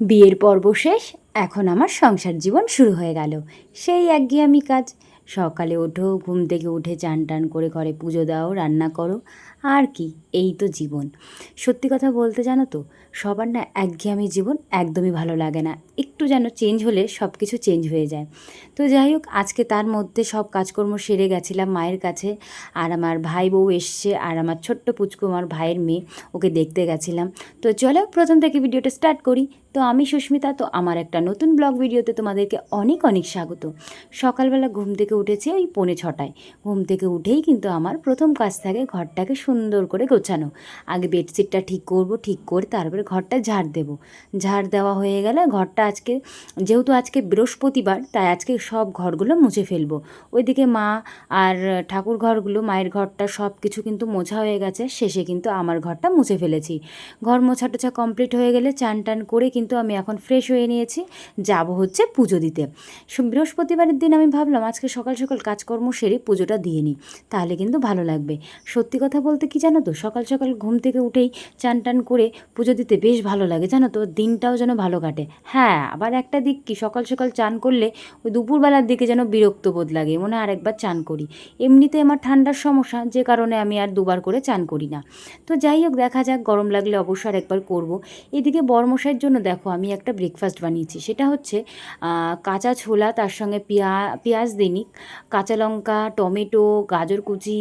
বিয়ের পর্ব শেষ। এখন আমার সংসার জীবন শুরু হয়ে গেল। সেই একঘেয়েমি কাজ। সকালে ওঠো, ঘুম থেকে উঠে চান টান করে ঘরে পুজো দাও, রান্না করো, আর কি, এই তো জীবন। সত্যি কথা বলতে জানো তো, সবার না একঘেয়েমি জীবন একদমই ভালো লাগে না। একটু যেন চেঞ্জ হলে সব কিছু চেঞ্জ হয়ে যায়। তো যাই হোক, আজকে তার মধ্যে সব কাজকর্ম সেরে গেছিলাম মায়ের কাছে। আর আমার ভাই বউ এসছে, আর আমার ছোট্ট পুচকু আমার ভাইয়ের মেয়ে, ওকে দেখতে গেছিলাম। তো চলো প্রথম থেকে ভিডিওটা স্টার্ট করি। তো আমি সুস্মিতা, তো আমার একটা নতুন ব্লগ ভিডিওতে তোমাদেরকে অনেক অনেক স্বাগত। সকালবেলা ঘুম থেকে উঠেছি ওই 5:45। ঘুম থেকে উঠেই কিন্তু আমার প্রথম কাজ থাকে ঘরটাকে সুন্দর করে গোছানো। আগে বেডশিটটা ঠিক করব, ঠিক করে তারপরে ঘরটা ঝাড় দেব। ঝাড় দেওয়া হয়ে গেলে ঘরটা আজকে, যেহেতু আজকে বৃহস্পতিবার, তাই আজকে সব ঘরগুলো মুছে ফেলবো। ওইদিকে মা আর ঠাকুর ঘরগুলো, মায়ের ঘরটা সব কিছু কিন্তু মোছা হয়ে গেছে। শেষে কিন্তু আমার ঘরটা মুছে ফেলেছি। ঘর মোছা টোছা কমপ্লিট হয়ে গেলে চান টান করে কিন্তু আমি এখন ফ্রেশ হয়ে নিয়েছি। যাব হচ্ছে পুজো দিতে। বৃহস্পতিবারের দিন আমি ভাবলাম আজকে সকাল সকাল কাজকর্ম সেরে পুজোটা দিয়ে নিই, তাহলে কিন্তু ভালো লাগবে। সত্যি কথা বলতে কি জানো তো, সকাল সকাল ঘুম থেকে উঠেই চান টান করে পুজো দিতে বেশ ভালো লাগে জানো তো, দিনটাও যেন ভালো কাটে। হ্যাঁ, আবার একটা দিক কি, সকাল সকাল চান করলে ওই দুপুরবেলার দিকে যেন বিরক্ত বোধ লাগে, মনে হয় আরেকবার চান করি। এমনিতে আমার ঠান্ডার সমস্যা, যে কারণে আমি আর দুবার করে চান করি না। তো যাই হোক, দেখা যাক, গরম লাগলে অবশ্য আর একবার করব। এদিকে বরমশাইয়ের জন্য দেখো আমি একটা ব্রেকফাস্ট বানিয়েছি। সেটা হচ্ছে কাঁচা ছোলা, তার সঙ্গে পেঁয়াজ দিইনি, কাঁচা লঙ্কা, টমেটো, গাজর কুচি,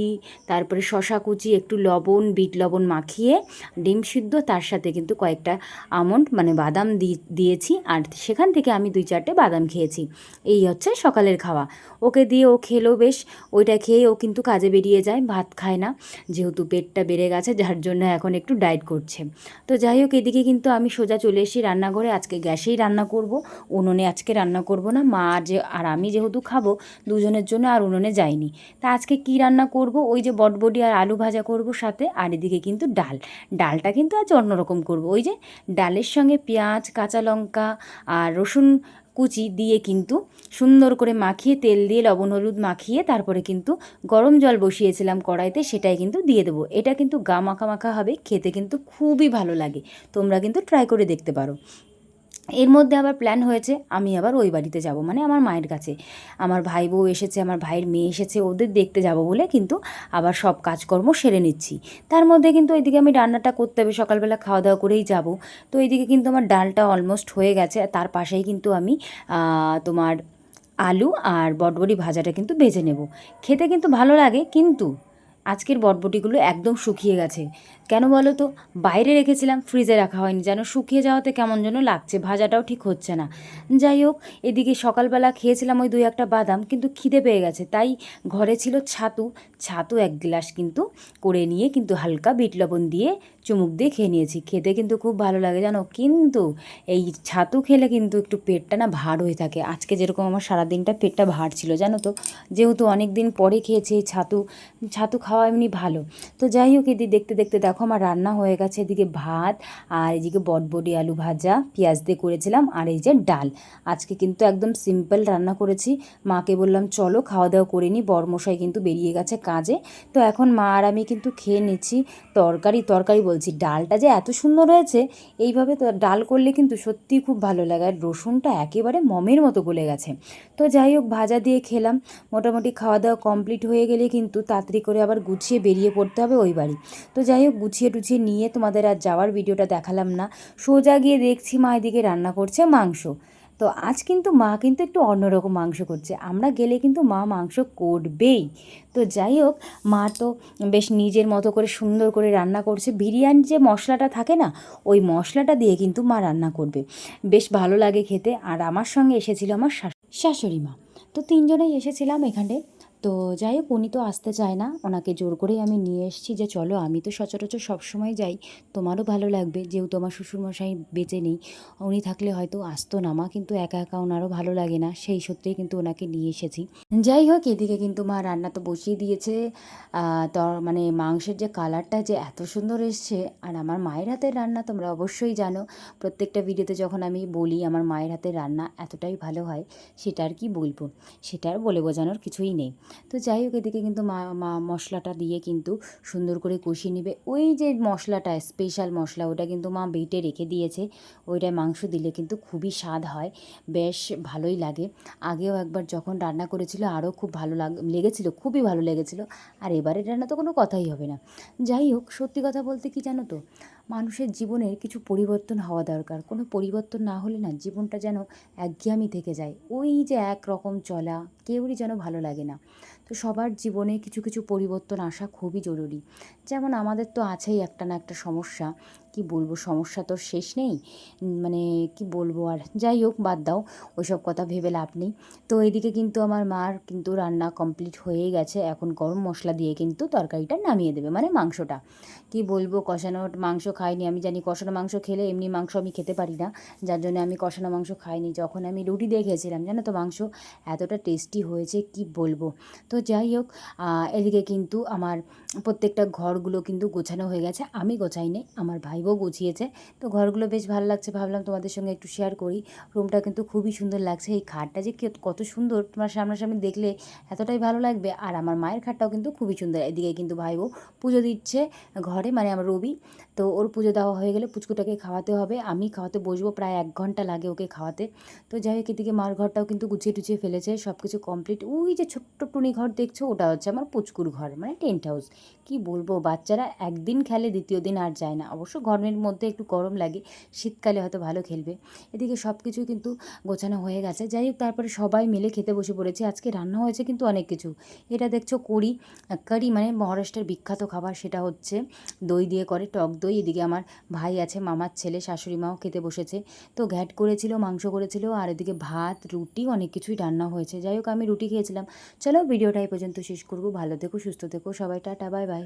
তারপরে শশা কুচি, একটু লবণ, বিট লবণ মাখিয়ে, ডিম সিদ্ধ, তার সাথে কিন্তু কয়েকটা আমন্ড মানে বাদাম দিয়েছি। আর সেখান থেকে আমি 2-4টে বাদাম খেয়েছি। এই হচ্ছে সকালের খাওয়া। ওকে দিয়ে ও খেলো বেশ। ওইটা খেয়ে ও কিন্তু কাজে বেরিয়ে যায়, ভাত খায় না, যেহেতু পেটটা বেড়ে গেছে, যার জন্য এখন একটু ডায়েট করছে। তো যাই হোক, এদিকে কিন্তু আমি সোজা চলে এসেছি রান্নাঘরে। আজকে গ্যাসেই রান্না করব, উনুনে আজকে রান্না করব না। মা আর আমি যেহেতু খাবো দুজনের জন্য, আর উনুনে যাইনি। তা আজকে কি রান্না করব, ওই যে বটবডি আর আলু ভাজা করব সাথে। আর এদিকে কিন্তু ডালটা কিন্তু আজ অন্যরকম করব। ওই যে ডালের সঙ্গে পেঁয়াজ, কাঁচা লঙ্কা আর রসুন কুচি দিয়ে কিন্তু সুন্দর করে মাখিয়ে, তেল দিয়ে লবণ হলুদ মাখিয়ে, তারপরে কিন্তু গরম জল বসিয়েছিলাম কড়াইতে, সেটাই কিন্তু দিয়ে দেবো। এটা কিন্তু গা মাখা মাখা হবে, খেতে কিন্তু খুবই ভালো লাগে। তোমরা কিন্তু ট্রাই করে দেখতে পারো। এর মধ্যে আবার প্ল্যান হয়েছে আমি আবার ওই বাড়িতে যাব, মানে আমার মায়ের কাছে। আমার ভাই বউ এসেছে, আমার ভাইয়ের মেয়ে এসেছে, ওদের দেখতে যাব বলে কিন্তু আবার সব কাজকর্ম সেরে নিচ্ছি। তার মধ্যে কিন্তু ওইদিকে আমি রান্নাটা করতে হবে, সকালবেলা খাওয়া দাওয়া করেই যাব। তো এইদিকে কিন্তু আমার ডালটা অলমোস্ট হয়ে গেছে, আর তার পাশেই কিন্তু আমি তোমার আলু আর বটবটি ভাজাটা কিন্তু ভেজে নেব। খেতে কিন্তু ভালো লাগে, কিন্তু আজকের বটবটিগুলো একদম শুকিয়ে গেছে। কেন বলো তো, বাইরে রেখেছিলাম, ফ্রিজে রাখা হয়নি, যেন শুকিয়ে যাওয়াতে কেমন যেন লাগছে, ভাজাটাও ঠিক হচ্ছে না। যাই হোক, এদিকে সকালবেলা খেয়েছিলাম ওই 2-1টা বাদাম, কিন্তু খিদে পেয়ে গেছে, তাই ঘরে ছিল ছাতু। ছাতু 1 গ্লাস কিন্তু করে নিয়ে কিন্তু হালকা বিট লবণ দিয়ে চুমুক দিয়ে খেয়ে নিয়েছি। খেতে কিন্তু খুব ভালো লাগে জানো, কিন্তু এই ছাতু খেলে কিন্তু একটু পেটটা না ভার হয়ে থাকে। আজকে যেরকম আমার সারাদিনটা পেটটা ভার ছিল জানো তো, যেহেতু অনেক দিন পরে খেয়েছি এই ছাতু। ছাতু খাওয়া এমনি ভালো। তো যাই হোক, এদিকে দেখতে দেখতে দেখো আমার রান্না হয়ে গেছে। এদিকে ভাত, আর এদিকে বটবটি আলু ভাজা পেঁয়াজ দিয়ে করেছিলাম, আর এই যে ডাল। আজকে কিন্তু একদম সিম্পল রান্না করেছি। মাকে বললাম চলো খাওয়া দাওয়া করে নিই, বরমশাই কিন্তু বেরিয়ে গেছে কাজে। তো এখন মা আর আমি কিন্তু খেয়ে নিচ্ছি। তরকারি বলছি, ডালটা যে এত সুন্দর হয়েছে, এইভাবে তো ডাল করলে কিন্তু সত্যিই খুব ভালো লাগে। আর রসুনটা একেবারে মমের মতো গলে গেছে। তো যাই হোক, ভাজা দিয়ে খেলাম। মোটামুটি খাওয়া দাওয়া কমপ্লিট হয়ে গেলে কিন্তু তাড়াতাড়ি করে আবার গুছিয়ে বেরিয়ে পড়তে হবে ওই বাড়ি। তো যাই হোক, গুছিয়ে টুছিয়ে নিয়ে তোমাদের আর যাওয়ার ভিডিওটা দেখালাম না। সোজা গিয়ে দেখছি মা এদিকে রান্না করছে মাংস। তো আজ কিন্তু মা কিন্তু একটু অন্যরকম মাংস করছে। আমরা গেলে কিন্তু মা মাংস করবেই। তো যাই হোক, মা তো বেশ নিজের মতো করে সুন্দর করে রান্না করছে। বিরিয়ানির যে মশলাটা থাকে না, ওই মশলাটা দিয়ে কিন্তু মা রান্না করবে, বেশ ভালো লাগে খেতে। আর আমার সঙ্গে এসেছিল আমার শাশুড়ি মা। তো 3জনেই এসেছিলাম এখানে। তো যাই হোক, উনি তো আসতে চায় না, ওনাকে জোর করেই আমি নিয়ে এসেছি যে চলো, আমি তো সচরাচর সবসময় যাই, তোমারও ভালো লাগবে, যেহেতু আমার শ্বশুরমশাই বেঁচে নেই। উনি থাকলে হয়তো আসতো না মা, কিন্তু একা একা ওনারও ভালো লাগে না, সেই সূত্রেই কিন্তু ওনাকে নিয়ে এসেছি। যাই হোক, এদিকে কিন্তু মা রান্না তো বসিয়ে দিয়েছে। তো মানে মাংসের যে কালারটা যে এত সুন্দর এসছে, আর আমার মায়ের হাতের রান্না তোমরা অবশ্যই জানো, প্রত্যেকটা ভিডিওতে যখন আমি বলি আমার মায়ের হাতের রান্না এতটাই ভালো হয়, সেটা আর কি বলবো, সেটা আর বলে বোঝানোর কিছুই নেই। তো যাই হোক, এদিকে কিন্তু মা মা মশলাটা দিয়ে কিন্তু সুন্দর করে কষিয়ে নেবে। ওই যে মশলাটা স্পেশাল মশলা, ওটা কিন্তু মা বেটে রেখে দিয়েছে। ওইটায় মাংস দিলে কিন্তু খুবই স্বাদ হয়, বেশ ভালোই লাগে। আগেও একবার যখন রান্না করেছিল আরও খুব ভালো লেগেছিল, খুবই ভালো লেগেছিল। আর এবারের রান্না তো কোনো কথাই হবে না। যাই হোক, সত্যি কথা বলতে কি জানো তো, মানুষের জীবনের কিছু পরিবর্তন হওয়া দরকার। কোনো পরিবর্তন না হলে না জীবনটা যেন একঘেয়েমি থেকে যায়। ওই যে একরকম চলা, কেউরই যেন ভালো লাগে না। তো সবার জীবনে কিছু কিছু পরিবর্তন আসা খুবই জরুরি। যেমন আমাদের তো আছেই একটা না একটা সমস্যা। কি বলবো, সমস্যা তো শেষ নেই। মানে কি বলবো আর, যাই হোক বাদ দাও, ওইসব কথা ভেবে লাভ নেই। তো এদিকে কিন্তু আমার মার কিন্তু রান্না কমপ্লিট হয়েই গেছে। এখন গরম মশলা দিয়ে কিন্তু তরকারিটা নামিয়ে দেবে, মানে মাংসটা। কি বলবো, কষানো মাংস খাইনি। আমি জানি কষানো মাংস খেলে, এমনি মাংস আমি খেতে পারি না, যার জন্য আমি কষানো মাংস খাইনি। যখন আমি রুটি দিয়ে খেয়েছিলাম জানো তো, মাংস এতটা টেস্টি হয়েছে কি বলবো। তো যাই হোক, এদিকে কিন্তু আমার প্রত্যেকটা ঘরগুলো কিন্তু গোছানো হয়ে গেছে। আমি গোছাইনি, আমার ভাইও গুছিয়েছে। তো ঘরগুলো বেশ ভালো লাগছে, ভাবলাম তোমাদের সঙ্গে একটু শেয়ার করি। রুমটা কিন্তু খুবই সুন্দর লাগছে। এই খাটটা যে কত সুন্দর, তোমার সামনাসামনি দেখলে এতটাই ভালো লাগবে। আর আমার মায়ের খাটটাও কিন্তু খুবই সুন্দর। এদিকে কিন্তু ভাইও পুজো দিচ্ছে ঘরে, মানে আমার রবি। তো ওর পুজো দেওয়া হয়ে গেলে পুচকুটাকে খাওয়াতে হবে। আমি খাওয়াতে বসবো, প্রায় 1 ঘন্টা লাগে ওকে খাওয়াতে। তো যাই হোক, এদিকে মার ঘরটাও কিন্তু গুছিয়ে টুছিয়ে ফেলেছে, সব কিছু কমপ্লিট। ওই যে ছোট্ট টুনি ঘর দেখছো, ওটা হচ্ছে আমার পুচকুর ঘর, মানে টেন্ট হাউস। কি বলবো, বাচ্চারা একদিন খেলে দ্বিতীয় দিন আর যায় না। অবশ্য ঘরের মধ্যে একটু গরম লাগে, শীতকালে হয়তো ভালো খেলবে। এদিকে সব কিছু কিন্তু গোছানো হয়ে গেছে। যাই হোক, তারপরে সবাই মিলে খেতে বসে পড়েছি। আজকে রান্না হয়েছে কিন্তু অনেক কিছু। এটা দেখছো কারি, মানে মহারাষ্ট্রের বিখ্যাত খাবার, সেটা হচ্ছে দই দিয়ে করে, টক দই। এদিকে আমার ভাই আছে, মামার ছেলে, শাশুড়ি মাও খেতে বসেছে। তো ঘ্যাট করেছিল, মাংস করেছিল, আর এদিকে ভাত, রুটি, অনেক কিছুই রান্না হয়েছে। যাই হোক, আমি রুটি খেয়েছিলাম। চলো ভিডিওটা এই পর্যন্ত শেষ করবো। ভালো থেকো, সুস্থ থেকো সবাই, টাটা, বাই বাই।